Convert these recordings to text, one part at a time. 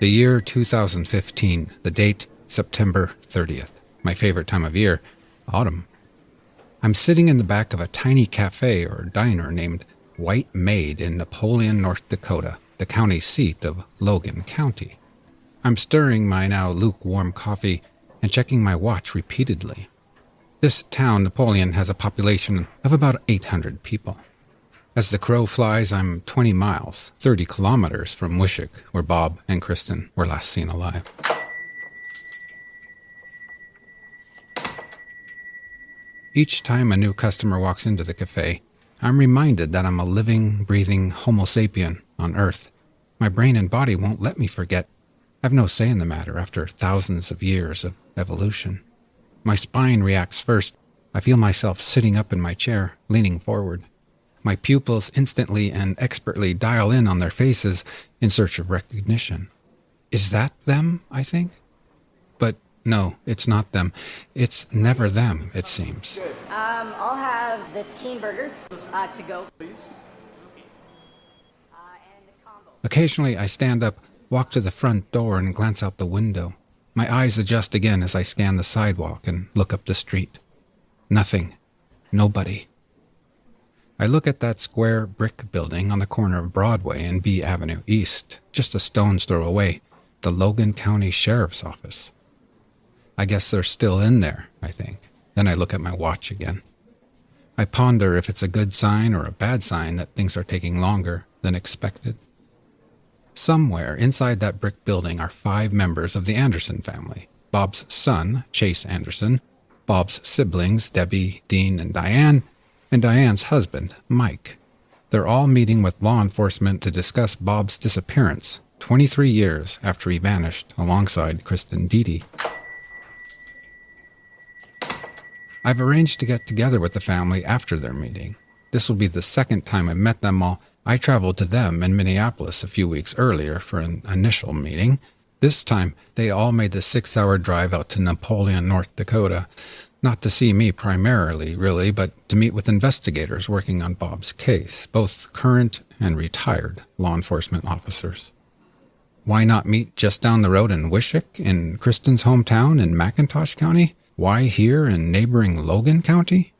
The year 2015, the date September 30th. My favorite time of year, autumn. I'm sitting in the back of a tiny cafe or diner named White Maid in Napoleon, North Dakota, the county seat of Logan County. I'm stirring my now lukewarm coffee and checking my watch repeatedly. This town, Napoleon, has a population of about 800 people. As the crow flies, I'm 20 miles, 30 kilometers from Wishek, where Bob and Kristin were last seen alive. Each time a new customer walks into the cafe, I'm reminded that I'm a living, breathing Homo sapien on Earth. My brain and body won't let me forget. I've no say in the matter after thousands of years of evolution. My spine reacts first. I feel myself sitting up in my chair, leaning forward. My pupils instantly and expertly dial in on their faces in search of recognition. Is that them, I think? But no, it's not them. It's never them, it seems. I'll have the teen burger to go. Please. And a combo. Occasionally, I stand up, walk to the front door, and glance out the window. My eyes adjust again as I scan the sidewalk and look up the street. Nothing. Nobody. I look at that square brick building on the corner of Broadway and B Avenue East, just a stone's throw away, the Logan County Sheriff's Office. I guess they're still in there, I think. Then I look at my watch again. I ponder if it's a good sign or a bad sign that things are taking longer than expected. Somewhere inside that brick building are 5 members of the Anderson family. Bob's son, Chase Anderson, Bob's siblings, Debbie, Dean, and Diane's husband, Mike. They're all meeting with law enforcement to discuss Bob's disappearance 23 years after he vanished alongside Kristin Diede. I've arranged to get together with the family after their meeting. This will be the second time I've met them all. I traveled to them in Minneapolis a few weeks earlier for an initial meeting. This time, they all made the 6-hour drive out to Napoleon, North Dakota. Not to see me primarily, really, but to meet with investigators working on Bob's case, both current and retired law enforcement officers. Why not meet just down the road in Wishek, in Kristin's hometown in McIntosh County? Why here in neighboring Logan County?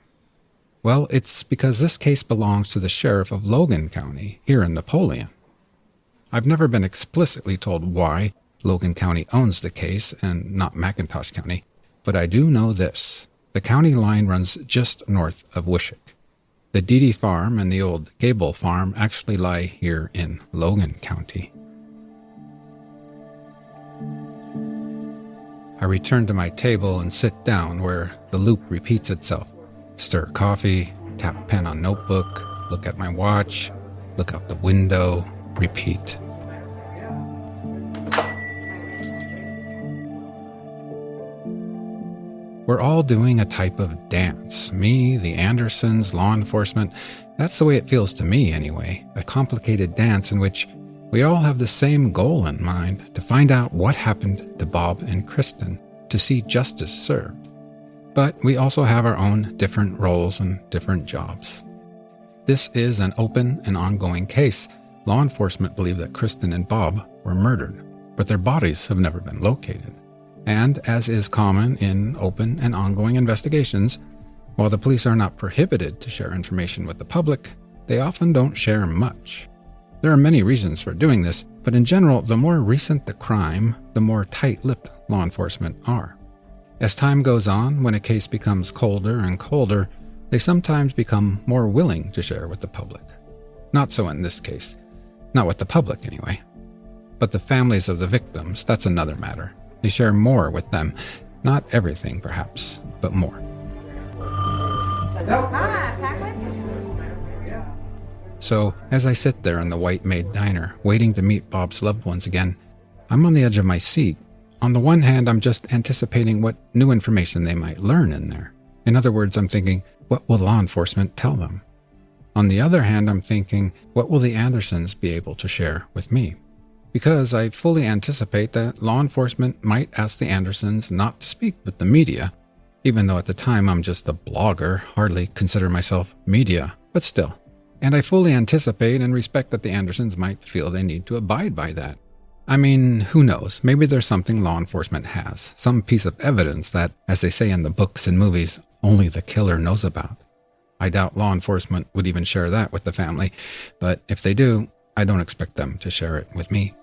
Well, it's because this case belongs to the sheriff of Logan County, here in Napoleon. I've never been explicitly told why Logan County owns the case and not McIntosh County, but I do know this. The county line runs just north of Wishek. The Diede farm and the old Gable farm actually lie here in Logan County. I return to my table and sit down where the loop repeats itself. Stir coffee, tap pen on notebook, look at my watch, look out the window, repeat. We're all doing a type of dance. Me, the Andersons, law enforcement. That's the way it feels to me anyway. A complicated dance in which we all have the same goal in mind, to find out what happened to Bob and Kristin, to see justice served. But we also have our own different roles and different jobs. This is an open and ongoing case. Law enforcement believe that Kristin and Bob were murdered, but their bodies have never been located. And as is common in open and ongoing investigations, while the police are not prohibited to share information with the public, they often don't share much. There are many reasons for doing this, but in general, the more recent the crime, the more tight-lipped law enforcement are. As time goes on, when a case becomes colder and colder, they sometimes become more willing to share with the public. Not so in this case. Not with the public, anyway. But the families of the victims, that's another matter. They share more with them. Not everything, perhaps, but more. So, as I sit there in the White Maid Diner, waiting to meet Bob's loved ones again, I'm on the edge of my seat. On the one hand, I'm just anticipating what new information they might learn in there. In other words, I'm thinking, what will law enforcement tell them? On the other hand, I'm thinking, what will the Andersons be able to share with me? Because I fully anticipate that law enforcement might ask the Andersons not to speak with the media, even though at the time I'm just a blogger, hardly consider myself media, but still. And I fully anticipate and respect that the Andersons might feel they need to abide by that. I mean, who knows? Maybe there's something law enforcement has, some piece of evidence that, as they say in the books and movies, only the killer knows about. I doubt law enforcement would even share that with the family, but if they do, I don't expect them to share it with me.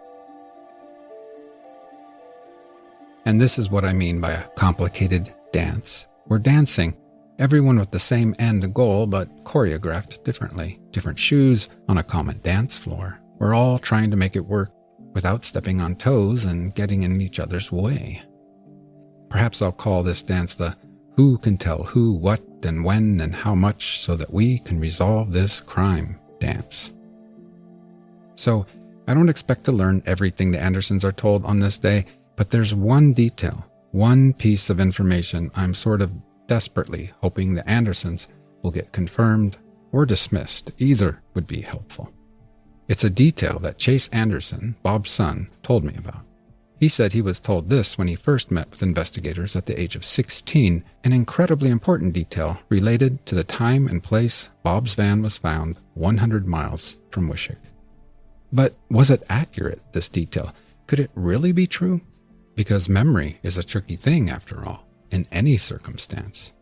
And this is what I mean by a complicated dance. We're dancing, everyone with the same end goal, but choreographed differently. Different shoes on a common dance floor. We're all trying to make it work without stepping on toes and getting in each other's way. Perhaps I'll call this dance the who can tell who, what, and when, and how much so that we can resolve this crime dance. So, I don't expect to learn everything the Andersons are told on this day, but there's one detail, one piece of information I'm sort of desperately hoping the Andersons will get confirmed or dismissed. Either would be helpful. It's a detail that Chase Anderson, Bob's son, told me about. He said he was told this when he first met with investigators at the age of 16, an incredibly important detail related to the time and place Bob's van was found 100 miles from Wishek. But was it accurate, this detail? Could it really be true? Because memory is a tricky thing, after all, in any circumstance.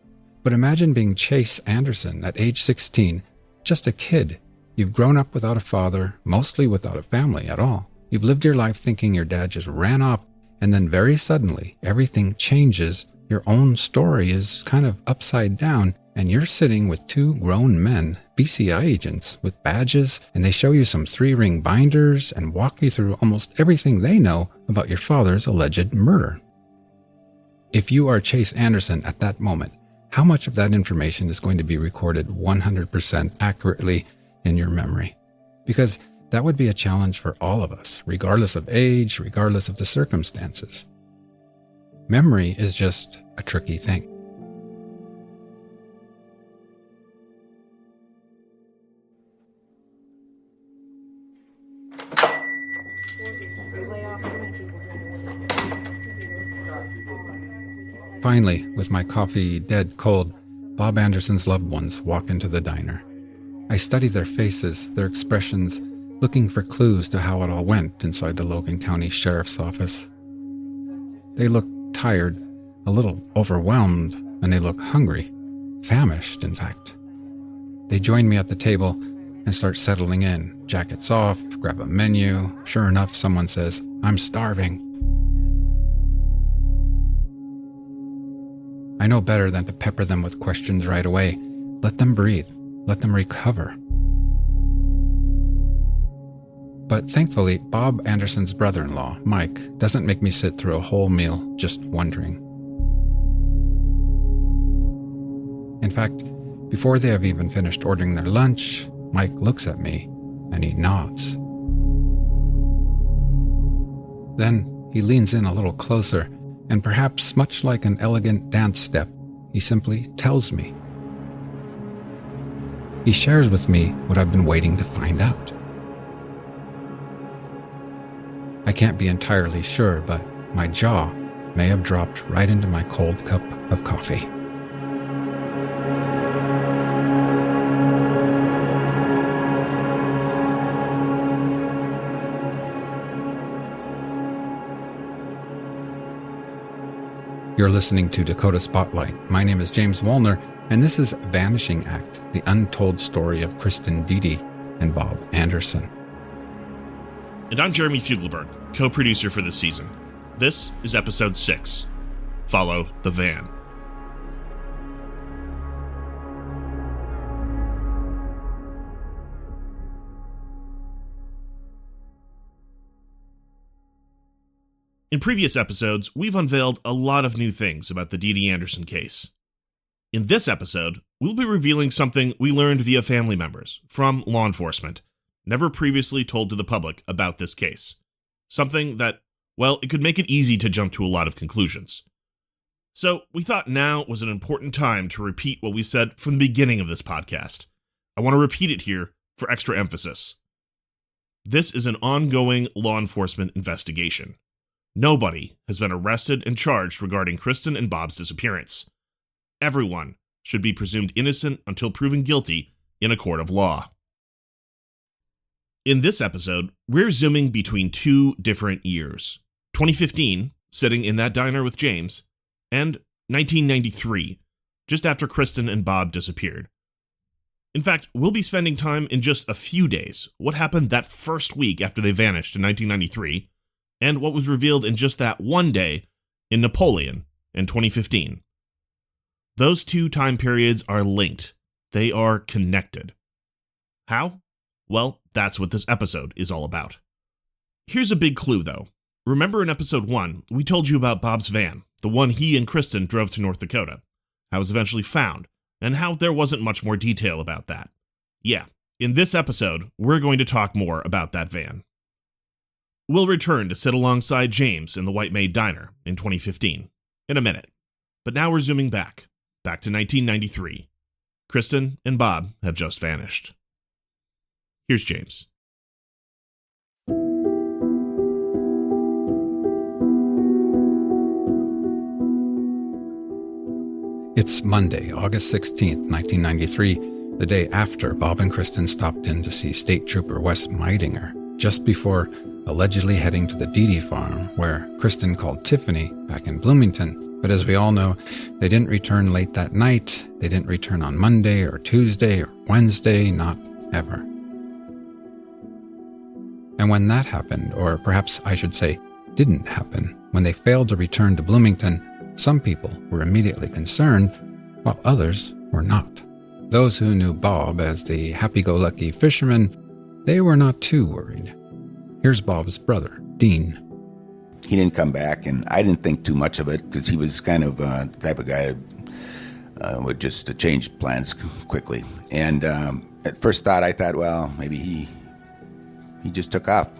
But imagine being Chase Anderson at age 16, just a kid. You've grown up without a father, mostly without a family at all. You've lived your life thinking your dad just ran off, and then very suddenly, everything changes. Your own story is kind of upside down, and you're sitting with two grown men, BCI agents, with badges, and they show you some 3-ring binders and walk you through almost everything they know about your father's alleged murder. If you are Chase Anderson at that moment, how much of that information is going to be recorded 100% accurately in your memory? Because that would be a challenge for all of us, regardless of age, regardless of the circumstances. Memory is just a tricky thing. Finally, with my coffee dead cold, Bob Anderson's loved ones walk into the diner. I study their faces, their expressions, looking for clues to how it all went inside the Logan County Sheriff's Office. They look tired, a little overwhelmed, and they look hungry, famished, in fact. They join me at the table and start settling in, jackets off, grab a menu. Sure enough, someone says, "I'm starving." I know better than to pepper them with questions right away. Let them breathe. Let them recover. But thankfully, Bob Anderson's brother-in-law, Mike, doesn't make me sit through a whole meal just wondering. In fact, before they have even finished ordering their lunch, Mike looks at me and he nods. Then he leans in a little closer, and perhaps much like an elegant dance step, he simply tells me. He shares with me what I've been waiting to find out. I can't be entirely sure, but my jaw may have dropped right into my cold cup of coffee. You're listening to Dakota Spotlight. My name is James Wallner, and this is Vanishing Act, the untold story of Kristin Diede and Bob Anderson. And I'm Jeremy Fugelberg, co-producer for this season. This is episode 6, Follow the Van. In previous episodes, we've unveiled a lot of new things about the Diede Anderson case. In this episode, we'll be revealing something we learned via family members from law enforcement, never previously told to the public about this case. Something that, well, it could make it easy to jump to a lot of conclusions. So we thought now was an important time to repeat what we said from the beginning of this podcast. I want to repeat it here for extra emphasis. This is an ongoing law enforcement investigation. Nobody has been arrested and charged regarding Kristin and Bob's disappearance. Everyone should be presumed innocent until proven guilty in a court of law. In this episode, we're zooming between two different years. 2015, sitting in that diner with James, and 1993, just after Kristin and Bob disappeared. In fact, we'll be spending time in just a few days, what happened that first week after they vanished in 1993, and what was revealed in just that one day in Napoleon in 2015. Those two time periods are linked. They are connected. How? Well, that's what this episode is all about. Here's a big clue, though. Remember in episode 1, we told you about Bob's van, the one he and Kristin drove to North Dakota, how it was eventually found, and how there wasn't much more detail about that. Yeah, in this episode, we're going to talk more about that van. We'll return to sit alongside James in the White Maid Diner in 2015 in a minute. But now we're zooming back to 1993. Kristin and Bob have just vanished. Here's James. It's Monday, August 16th, 1993, the day after Bob and Kristin stopped in to see State Trooper Wes Meidinger, just before allegedly heading to the Diede farm, where Kristin called Tiffany back in Bloomington. But as we all know, they didn't return late that night. They didn't return on Monday or Tuesday or Wednesday, not ever. And when that happened, or perhaps I should say didn't happen, when they failed to return to Bloomington, some people were immediately concerned, while others were not. Those who knew Bob as the happy-go-lucky fisherman, they were not too worried. Here's Bob's brother, Dean. He didn't come back, and I didn't think too much of it because he was kind of the type of guy that would just change plans quickly. And at first I thought, well, maybe he just took off.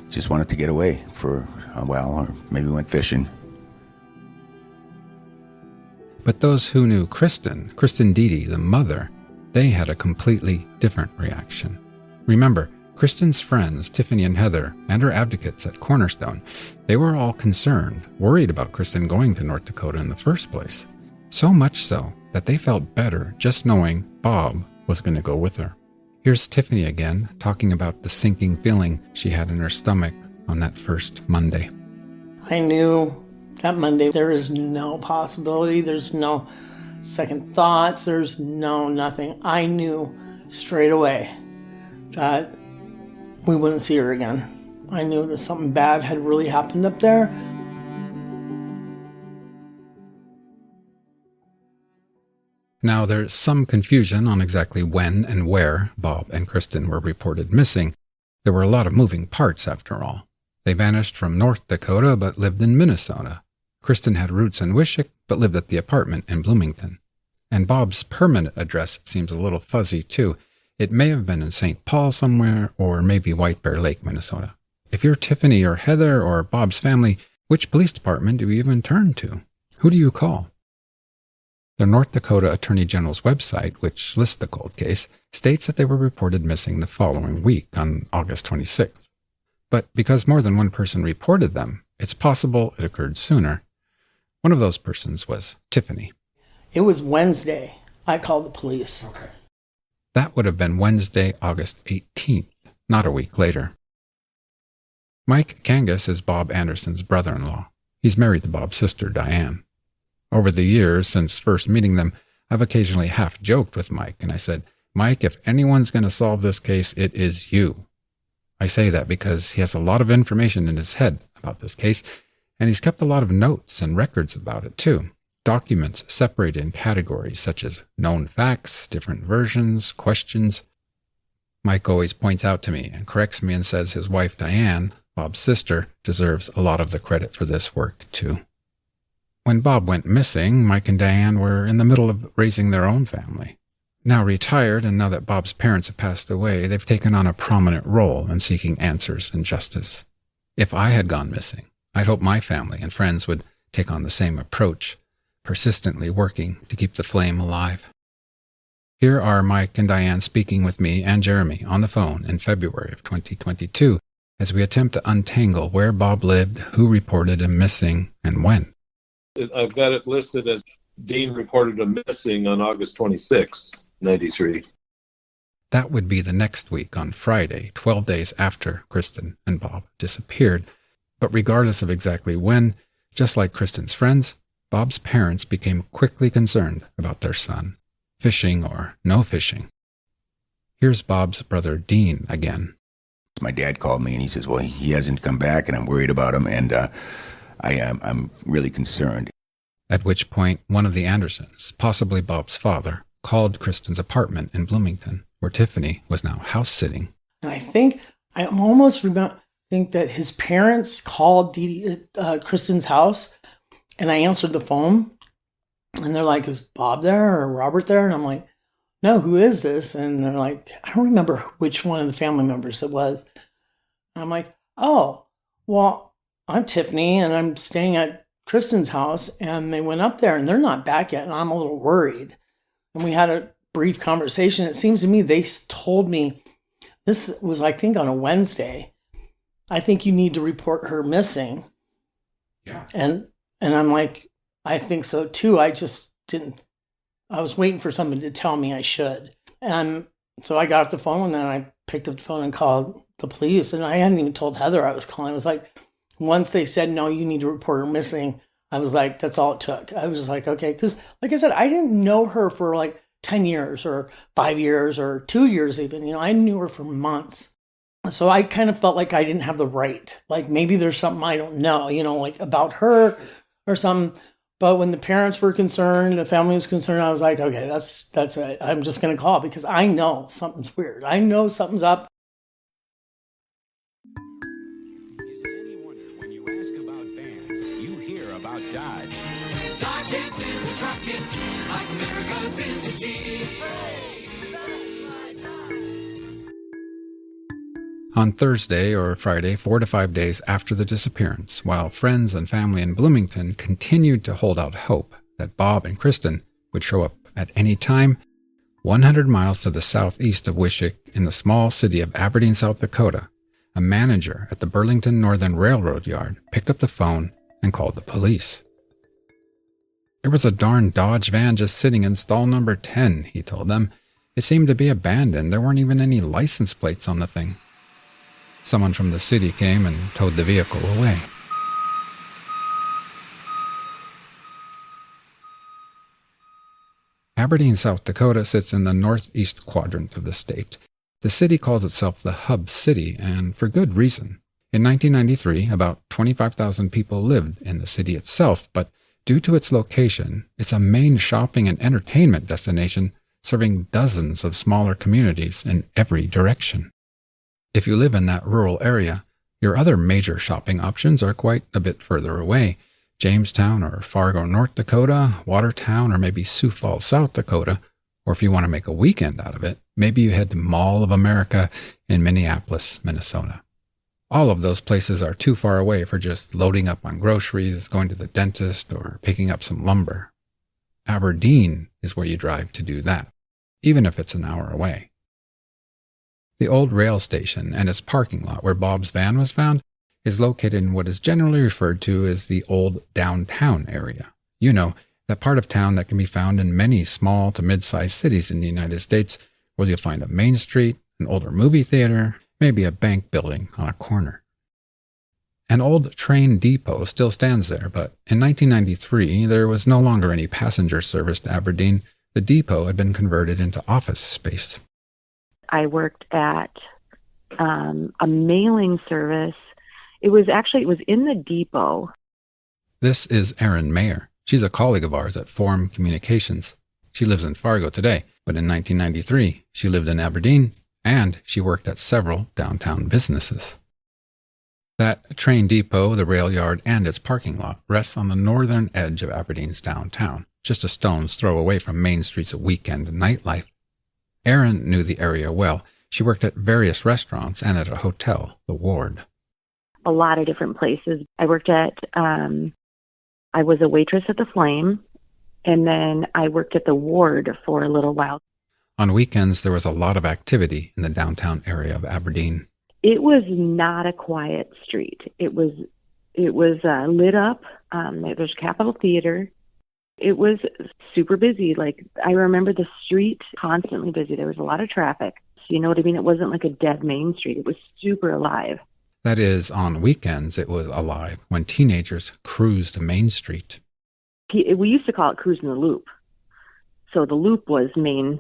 Just wanted to get away for a while, or maybe went fishing. But those who knew Kristin Diede, the mother, they had a completely different reaction. Remember, Kristin's friends, Tiffany and Heather, and her advocates at Cornerstone, they were all concerned, worried about Kristin going to North Dakota in the first place. So much so that they felt better just knowing Bob was going to go with her. Here's Tiffany again, talking about the sinking feeling she had in her stomach on that first Monday. I knew that Monday there is no possibility, there's no second thoughts, there's no nothing. I knew straight away that we wouldn't see her again. I knew that something bad had really happened up there. Now, there's some confusion on exactly when and where Bob and Kristin were reported missing. There were a lot of moving parts, after all. They vanished from North Dakota but lived in Minnesota. Kristin had roots in Wishek but lived at the apartment in Bloomington. And Bob's permanent address seems a little fuzzy, too. It may have been in St. Paul somewhere, or maybe White Bear Lake, Minnesota. If you're Tiffany or Heather or Bob's family, which police department do you even turn to? Who do you call? The North Dakota Attorney General's website, which lists the cold case, states that they were reported missing the following week, on August 26th. But because more than one person reported them, it's possible it occurred sooner. One of those persons was Tiffany. It was Wednesday. I called the police. Okay. That would have been Wednesday, August 18th, not a week later. Mike Kangas is Bob Anderson's brother-in-law. He's married to Bob's sister, Diane. Over the years, since first meeting them, I've occasionally half-joked with Mike, and I said, Mike, if anyone's going to solve this case, it is you. I say that because he has a lot of information in his head about this case, and he's kept a lot of notes and records about it, too. Documents separated in categories such as known facts, different versions, questions. Mike always points out to me and corrects me and says his wife, Diane, Bob's sister, deserves a lot of the credit for this work, too. When Bob went missing, Mike and Diane were in the middle of raising their own family. Now retired, and now that Bob's parents have passed away, they've taken on a prominent role in seeking answers and justice. If I had gone missing, I'd hope my family and friends would take on the same approach, persistently working to keep the flame alive. Here are Mike and Diane speaking with me and Jeremy on the phone in February of 2022 as we attempt to untangle where Bob lived, who reported him missing, and when. I've got it listed as Dean reported him missing on August 26, 93. That would be the next week on Friday, 12 days after Kristin and Bob disappeared. But regardless of exactly when, just like Kristin's friends, Bob's parents became quickly concerned about their son, fishing or no fishing. Here's Bob's brother Dean again. My dad called me and he says, well, he hasn't come back and I'm worried about him and I'm really concerned. At which point, one of the Andersons, possibly Bob's father, called Kristin's apartment in Bloomington, where Tiffany was now house sitting. And I almost think that his parents called Kristin's house, and I answered the phone, and they're like, is Bob there or Robert there? And I'm like, no, who is this? And they're like, I don't remember which one of the family members it was. And I'm like, oh, well, I'm Tiffany, and I'm staying at Kristin's house, and they went up there, and they're not back yet, and I'm a little worried. And we had a brief conversation. It seems to me they told me, this was, I think, on a Wednesday, I think you need to report her missing. Yeah. And I'm like, I think so too. I just didn't, I was waiting for somebody to tell me I should. And so I got off the phone, and then I picked up the phone and called the police. And I hadn't even told Heather I was calling. I was like, once they said, no, you need to report her missing, I was like, that's all it took. I was like, okay, because like I said, I didn't know her for like 10 years or 5 years or 2 years even. I knew her for months. So I kind of felt like I didn't have the right. Like maybe there's something I don't know, like about her or something. But when the parents were concerned, the family was concerned, I was like, okay, that's it. I'm just going to call because I know something's weird. I know something's up. Is it any wonder when you ask about vans, you hear about Dodge? Dodge is into trucking, like America's into Jeep. On Thursday or Friday, 4 to 5 days after the disappearance, while friends and family in Bloomington continued to hold out hope that Bob and Kristin would show up at any time, 100 miles to the southeast of Wishek in the small city of Aberdeen, South Dakota, a manager at the Burlington Northern Railroad Yard picked up the phone and called the police. There was a darn Dodge van just sitting in stall number 10, he told them. It seemed to be abandoned. There weren't even any license plates on the thing. Someone from the city came and towed the vehicle away. Aberdeen, South Dakota sits in the northeast quadrant of the state. The city calls itself the Hub City, and for good reason. In 1993, about 25,000 people lived in the city itself, but due to its location, it's a main shopping and entertainment destination serving dozens of smaller communities in every direction. If you live in that rural area, your other major shopping options are quite a bit further away. Jamestown or Fargo, North Dakota, Watertown, or maybe Sioux Falls, South Dakota. Or if you want to make a weekend out of it, maybe you head to Mall of America in Minneapolis, Minnesota. All of those places are too far away for just loading up on groceries, going to the dentist, or picking up some lumber. Aberdeen is where you drive to do that, even if it's an hour away. The old rail station and its parking lot where Bob's van was found is located in what is generally referred to as the old downtown area. That part of town that can be found in many small to mid-sized cities in the United States, where you'll find a main street, an older movie theater, maybe a bank building on a corner. An old train depot still stands there, but in 1993 there was no longer any passenger service to Aberdeen. The depot had been converted into office space. I worked at a mailing service. It was in the depot. This is Erin Mayer. She's a colleague of ours at Forum Communications. She lives in Fargo today, but in 1993, she lived in Aberdeen, and she worked at several downtown businesses. That train depot, the rail yard, and its parking lot rests on the northern edge of Aberdeen's downtown, just a stone's throw away from Main Street's weekend nightlife. Erin knew the area well. She worked at various restaurants and at a hotel, the Ward. A lot of different places. I worked at, I was a waitress at the Flame, and then I worked at the Ward for a little while. On weekends, there was a lot of activity in the downtown area of Aberdeen. It was not a quiet street. It was lit up. There's Capitol Theater. It was super busy. Like, I remember the street constantly busy. There was a lot of traffic. You know what I mean? It wasn't like a dead Main Street. It was super alive. That is, on weekends it was alive when teenagers cruised Main Street. We used to call it cruising the loop. So the loop was Main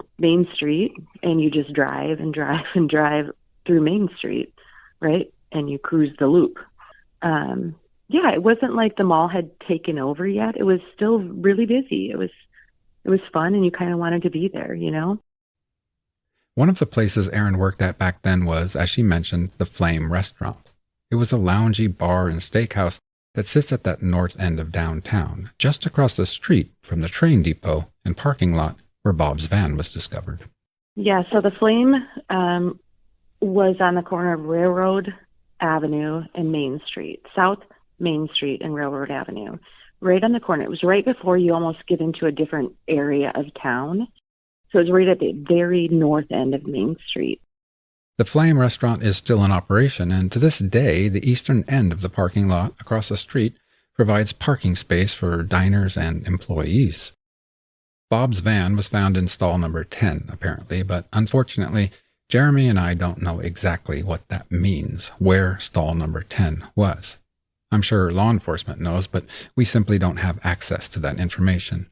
Street, and you just drive and drive and drive through Main Street, right? And you cruise the loop. Yeah, it wasn't like the mall had taken over yet. It was still really busy. It was fun, and you kind of wanted to be there, you know? One of the places Erin worked at back then was, as she mentioned, the Flame Restaurant. It was a loungy bar and steakhouse that sits at that north end of downtown, just across the street from the train depot and parking lot where Bob's van was discovered. Yeah, so the Flame was on the corner of Railroad Avenue and Main Street, South Main Street and Railroad Avenue, right on the corner. It was right before you almost get into a different area of town. So it was right at the very north end of Main Street. The Flame Restaurant is still in operation, and to this day, the eastern end of the parking lot across the street provides parking space for diners and employees. Bob's van was found in stall number 10, apparently, but unfortunately, Jeremy and I don't know exactly what that means, where stall number 10 was. I'm sure law enforcement knows, but we simply don't have access to that information.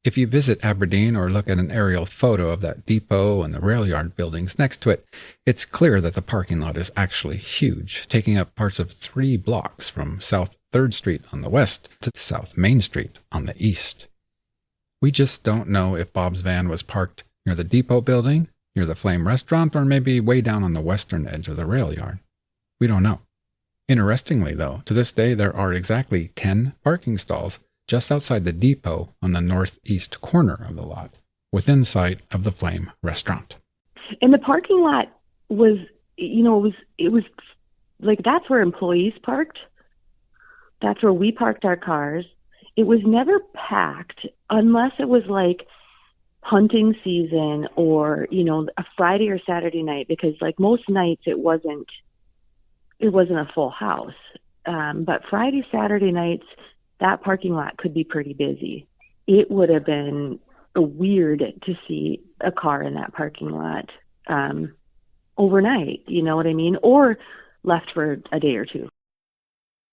If you visit Aberdeen or look at an aerial photo of that depot and the rail yard buildings next to it, it's clear that the parking lot is actually huge, taking up parts of 3 blocks from South 3rd Street on the west to South Main Street on the east. We just don't know if Bob's van was parked near the depot building, near the Flame Restaurant, or maybe way down on the western edge of the rail yard. We don't know. Interestingly, though, to this day there are exactly 10 parking stalls just outside the depot on the northeast corner of the lot, within sight of the Flame Restaurant. And the parking lot was, you know, it was like, that's where employees parked. That's where we parked our cars. It was never packed unless it was like hunting season or, you know, a Friday or Saturday night, because like most nights it wasn't a full house. But Friday, Saturday nights, that parking lot could be pretty busy. It would have been weird to see a car in that parking lot overnight, you know what I mean? Or left for a day or two.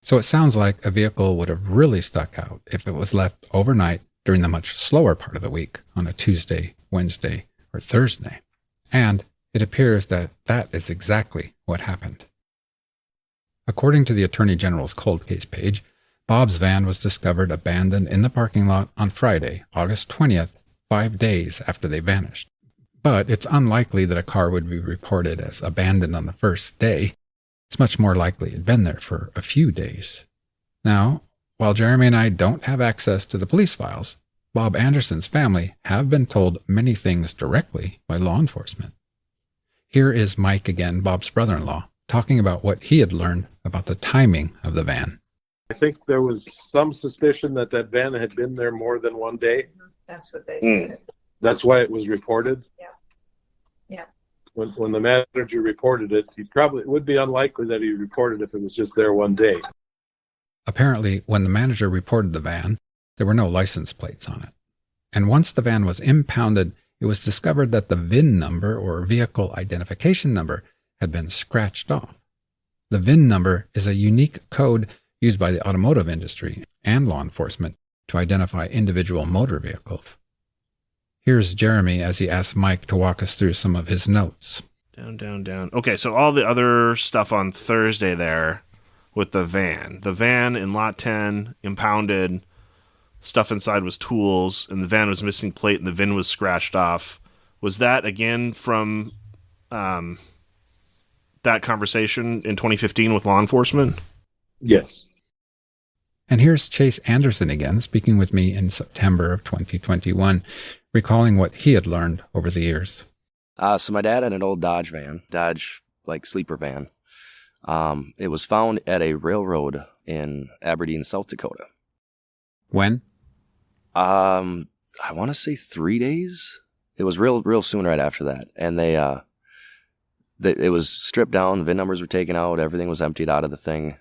So it sounds like a vehicle would have really stuck out if it was left overnight during the much slower part of the week on a Tuesday, Wednesday, or Thursday. And it appears that that is exactly what happened. According to the Attorney General's cold case page, Bob's van was discovered abandoned in the parking lot on Friday, August 20th, 5 days after they vanished. But it's unlikely that a car would be reported as abandoned on the first day. It's much more likely it had been there for a few days. Now, while Jeremy and I don't have access to the police files, Bob Anderson's family have been told many things directly by law enforcement. Here is Mike again, Bob's brother-in-law, talking about what he had learned about the timing of the van. I think there was some suspicion that van had been there more than one day. That's what they said. That's why it was reported. Yeah. When the manager reported it, it would be unlikely that he reported if it was just there one day. Apparently, when the manager reported the van, there were no license plates on it. And once the van was impounded, it was discovered that the VIN number, or vehicle identification number, had been scratched off. The VIN number is a unique code used by the automotive industry and law enforcement to identify individual motor vehicles. Here's Jeremy as he asks Mike to walk us through some of his notes. Down. Okay, so all the other stuff on Thursday there with the van in lot 10, impounded, stuff inside was tools, and the van was missing plate and the VIN was scratched off. Was that again from that conversation in 2015 with law enforcement? Yes. And here's Chase Anderson again, speaking with me in September of 2021, recalling what he had learned over the years. So my dad had an old Dodge van, sleeper van. It was found at a railroad in Aberdeen, South Dakota. When? I want to say 3 days. It was real soon right after that. And it was stripped down, VIN numbers were taken out, everything was emptied out of the thing.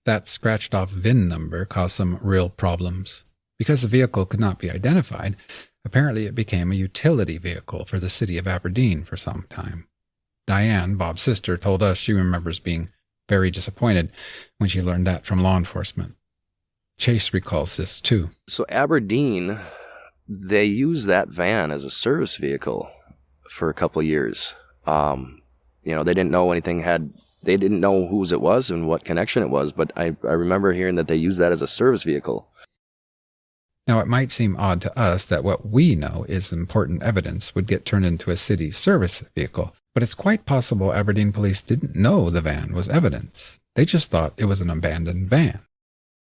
That scratched off VIN number caused some real problems. Because the vehicle could not be identified, Apparently it became a utility vehicle for the city of Aberdeen for some time. Diane, Bob's sister, told us she remembers being very disappointed when she learned that from law enforcement. Chase recalls this too. So Aberdeen, they used that van as a service vehicle for a couple of years. They didn't know they didn't know whose it was and what connection it was, but I remember hearing that they used that as a service vehicle. Now, it might seem odd to us that what we know is important evidence would get turned into a city service vehicle, but it's quite possible Aberdeen police didn't know the van was evidence. They just thought it was an abandoned van.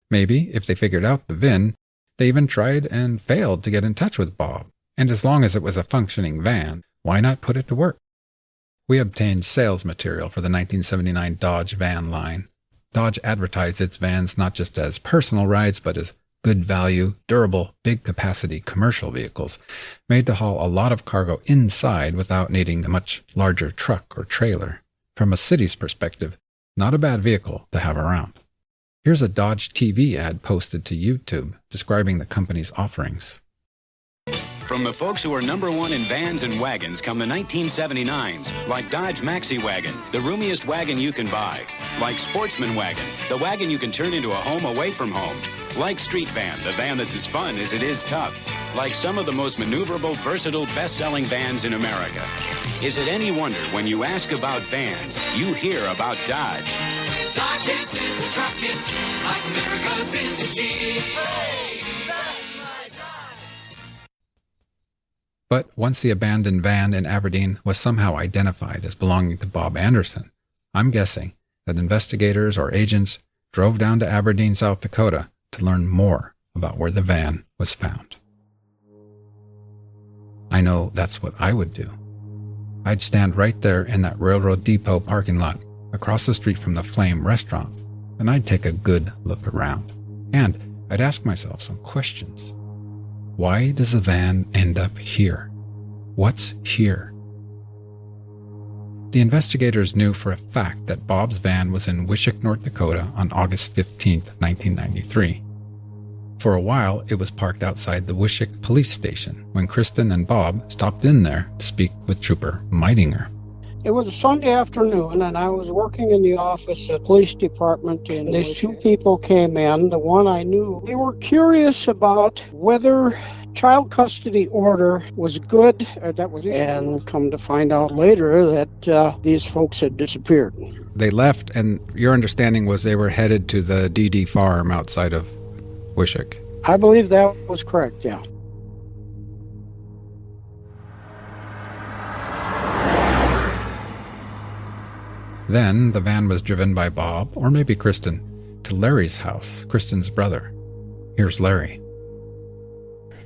Maybe, if they figured out the VIN, they even tried and failed to get in touch with Bob. And as long as it was a functioning van, why not put it to work? We obtained sales material for the 1979 Dodge van line. Dodge advertised its vans not just as personal rides, but as good value, durable, big capacity commercial vehicles, made to haul a lot of cargo inside without needing a much larger truck or trailer. From a city's perspective, not a bad vehicle to have around. Here's a Dodge TV ad posted to YouTube describing the company's offerings. From the folks who are number one in vans and wagons come the 1979s, like Dodge Maxi Wagon, the roomiest wagon you can buy. Like Sportsman Wagon, the wagon you can turn into a home away from home. Like Street Van, the van that's as fun as it is tough. Like some of the most maneuverable, versatile, best-selling vans in America. Is it any wonder when you ask about vans, you hear about Dodge? Dodge is into trucking, like America's into Jeep. But once the abandoned van in Aberdeen was somehow identified as belonging to Bob Anderson, I'm guessing that investigators or agents drove down to Aberdeen, South Dakota to learn more about where the van was found. I know that's what I would do. I'd stand right there in that railroad depot parking lot across the street from the Flame restaurant, and I'd take a good look around. And I'd ask myself some questions. Why does the van end up here? What's here? The investigators knew for a fact that Bob's van was in Wishek, North Dakota on August 15, 1993. For a while, it was parked outside the Wishek police station when Kristin and Bob stopped in there to speak with Trooper Meitinger. It was a Sunday afternoon, and I was working in the office at the police department, and these two people came in. The one I knew, they were curious about whether child custody order was good, that was issued, and come to find out later that these folks had disappeared. They left, and your understanding was they were headed to the Diede farm outside of Wishek. I believe that was correct, yeah. Then the van was driven by Bob, or maybe Kristin, to Larry's house, Kristin's brother. Here's Larry.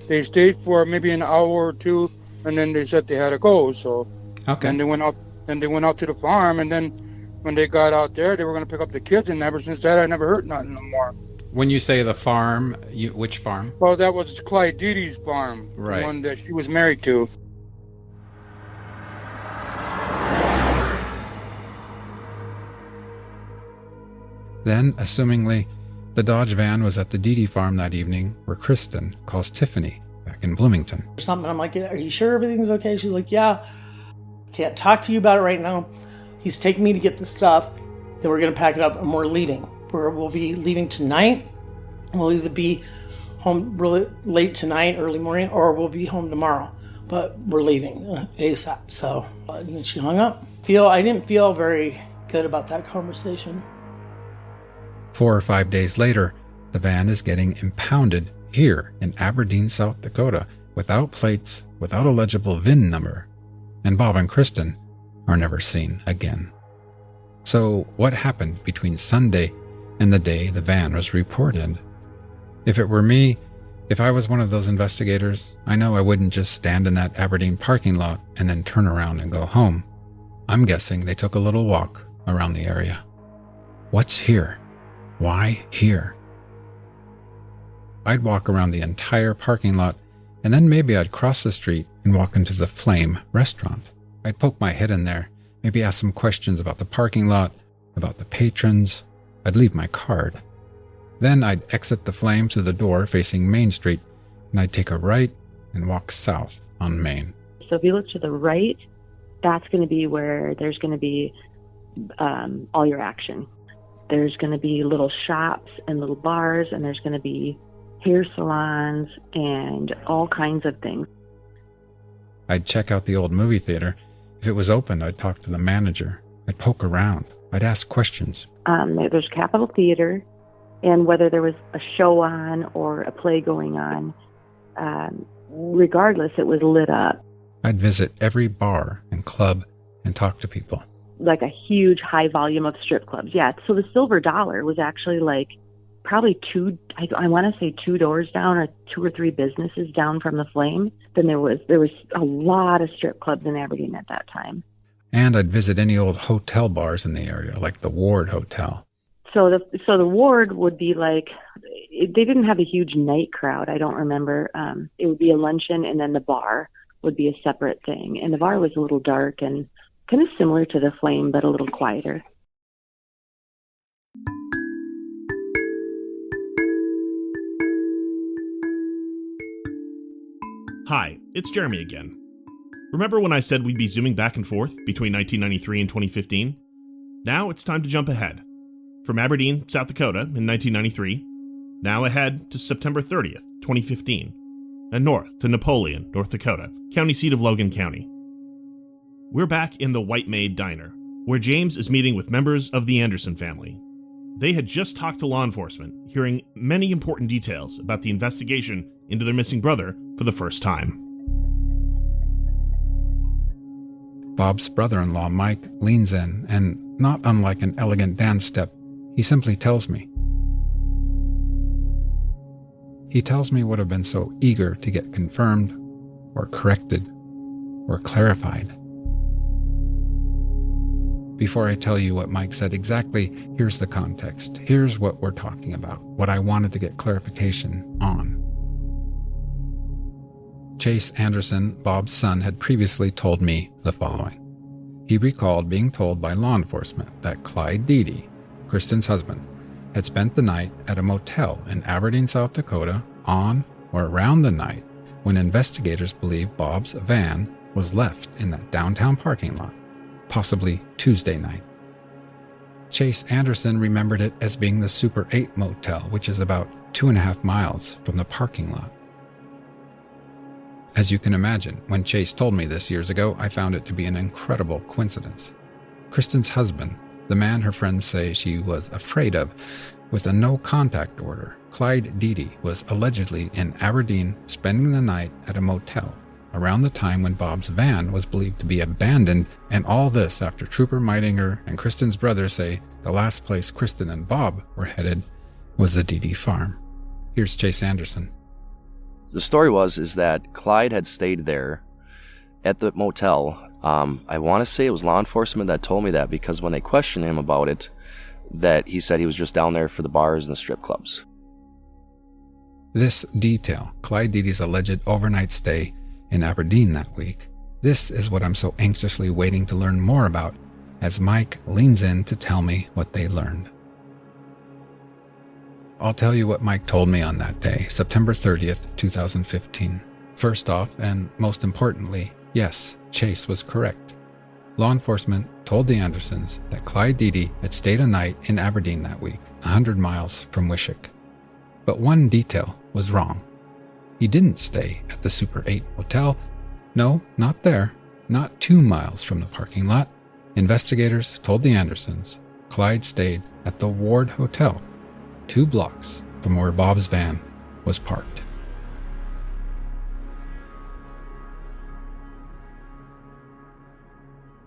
They stayed for maybe an hour or two, and then they said they had to go. So, okay. And they went out. Then they went out to the farm, and then when they got out there, they were going to pick up the kids. And ever since that, I never heard nothing no more. When you say the farm, which farm? Well, that was Clyde Diede's farm, right. The one that she was married to. Then, assumingly, the Dodge van was at the Diede farm that evening, where Kristin calls Tiffany back in Bloomington. Something, I'm like, are you sure everything's okay? She's like, yeah. Can't talk to you about it right now. He's taking me to get the stuff. Then we're going to pack it up and we're leaving. We'll be leaving tonight. We'll either be home really late tonight, early morning, or we'll be home tomorrow. But we're leaving ASAP. So, and then she hung up. I didn't feel very good about that conversation. 4 or 5 days later, the van is getting impounded here in Aberdeen, South Dakota, without plates, without a legible VIN number. And Bob and Kristin are never seen again. So what happened between Sunday and the day the van was reported? If it were me, if I was one of those investigators, I know I wouldn't just stand in that Aberdeen parking lot and then turn around and go home. I'm guessing they took a little walk around the area. What's here? Why here? I'd walk around the entire parking lot, and then maybe I'd cross the street and walk into the Flame restaurant. I'd poke my head in there, maybe ask some questions about the parking lot, about the patrons. I'd leave my card. Then I'd exit the Flame through the door facing Main Street, and I'd take a right and walk south on Main. So if you look to the right, that's going to be where there's going to be all your action. There's going to be little shops and little bars, and there's going to be hair salons and all kinds of things. I'd check out the old movie theater. If it was open, I'd talk to the manager. I'd poke around. I'd ask questions. There's Capitol Theater, and whether there was a show on or a play going on, regardless, it was lit up. I'd visit every bar and club and talk to people. Like a huge high volume of strip clubs. Yeah, so the Silver Dollar was actually like probably I want to say 2 doors down or 2 or 3 businesses down from the Flame. Then there was a lot of strip clubs in Aberdeen at that time. And I'd visit any old hotel bars in the area, like the Ward Hotel. So the Ward would be like, they didn't have a huge night crowd, I don't remember. It would be a luncheon, and then the bar would be a separate thing. And the bar was a little dark and kind of similar to the Flame, but a little quieter. Hi, it's Jeremy again. Remember when I said we'd be zooming back and forth between 1993 and 2015? Now it's time to jump ahead. From Aberdeen, South Dakota in 1993, now ahead to September 30th, 2015, and north to Napoleon, North Dakota, county seat of Logan County. We're back in the White Maid Diner, where James is meeting with members of the Anderson family. They had just talked to law enforcement, hearing many important details about the investigation into their missing brother for the first time. Bob's brother-in-law, Mike, leans in, and not unlike an elegant dance step, he simply tells me. He tells me what I've been so eager to get confirmed, or corrected, or clarified. Before I tell you what Mike said exactly, here's the context. Here's what we're talking about, what I wanted to get clarification on. Chase Anderson, Bob's son, had previously told me the following. He recalled being told by law enforcement that Clyde Diede, Kristin's husband, had spent the night at a motel in Aberdeen, South Dakota on or around the night when investigators believe Bob's van was left in that downtown parking lot, possibly Tuesday night. Chase Anderson remembered it as being the Super 8 motel, which is about 2.5 miles from the parking lot. As you can imagine, when Chase told me this years ago, I found it to be an incredible coincidence. Kristin's husband, the man her friends say she was afraid of, with a no-contact order, Clyde Diede, was allegedly in Aberdeen spending the night at a motel around the time when Bob's van was believed to be abandoned, and all this after Trooper Meidinger and Kristin's brother say the last place Kristin and Bob were headed was the Diede farm. Here's Chase Anderson. The story is that Clyde had stayed there at the motel. I want to say it was law enforcement that told me that, because when they questioned him about it, that he said he was just down there for the bars and the strip clubs. This detail, Clyde Diede's alleged overnight stay in Aberdeen that week, this is what I'm so anxiously waiting to learn more about as Mike leans in to tell me what they learned. I'll tell you what Mike told me on that day, September 30th, 2015. First off, and most importantly, yes, Chase was correct. Law enforcement told the Andersons that Clyde Diede had stayed a night in Aberdeen that week, 100 miles from Wishek. But one detail was wrong. He didn't stay at the Super 8 Hotel. No, not there. Not 2 miles from the parking lot. Investigators told the Andersons Clyde stayed at the Ward Hotel, 2 blocks from where Bob's van was parked.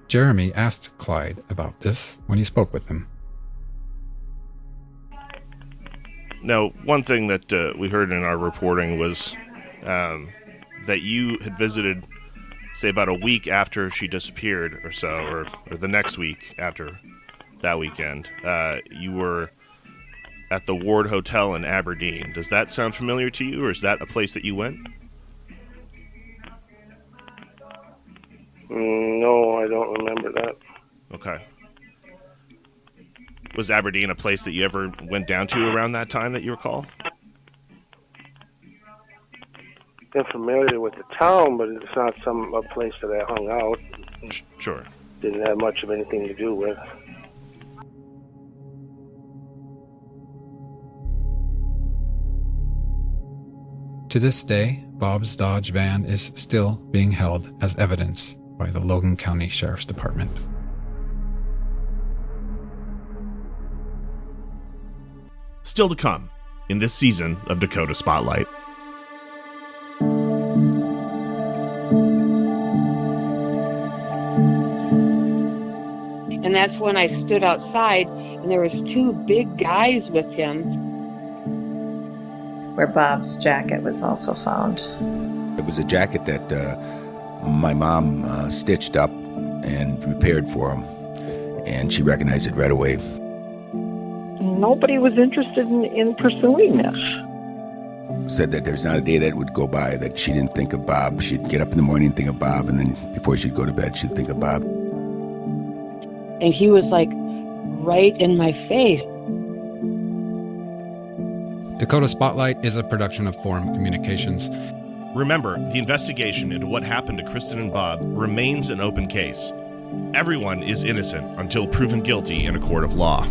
Jeremy asked Clyde about this when he spoke with him. Now, one thing that we heard in our reporting was that you had visited, say, about a week after she disappeared or so, or the next week after that weekend. You were at the Ward Hotel in Aberdeen. Does that sound familiar to you, or is that a place that you went? No, I don't remember that. Okay. Was Aberdeen a place that you ever went down to around that time that you recall? been familiar with the town, but it's not a place that I hung out. Sure. Didn't have much of anything to do with. To this day, Bob's Dodge van is still being held as evidence by the Logan County Sheriff's Department. Still to come in this season of Dakota Spotlight. And that's when I stood outside, and there was two big guys with him. Where Bob's jacket was also found. It was a jacket that my mom stitched up and repaired for him, and she recognized it right away. Nobody was interested in pursuing this. Said that there's not a day that would go by that she didn't think of Bob. She'd get up in the morning and think of Bob, and then before she'd go to bed, she'd think of Bob. And he was like right in my face. Dakota Spotlight is a production of Forum Communications. Remember, the investigation into what happened to Kristin and Bob remains an open case. Everyone is innocent until proven guilty in a court of law.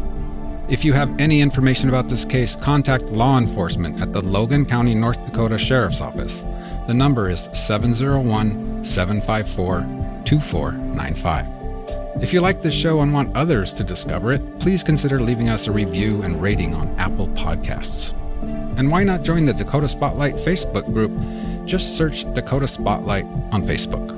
If you have any information about this case, contact law enforcement at the Logan County, North Dakota Sheriff's Office. The number is 701-754-2495. If you like this show and want others to discover it, please consider leaving us a review and rating on Apple Podcasts. And why not join the Dakota Spotlight Facebook group? Just search Dakota Spotlight on Facebook.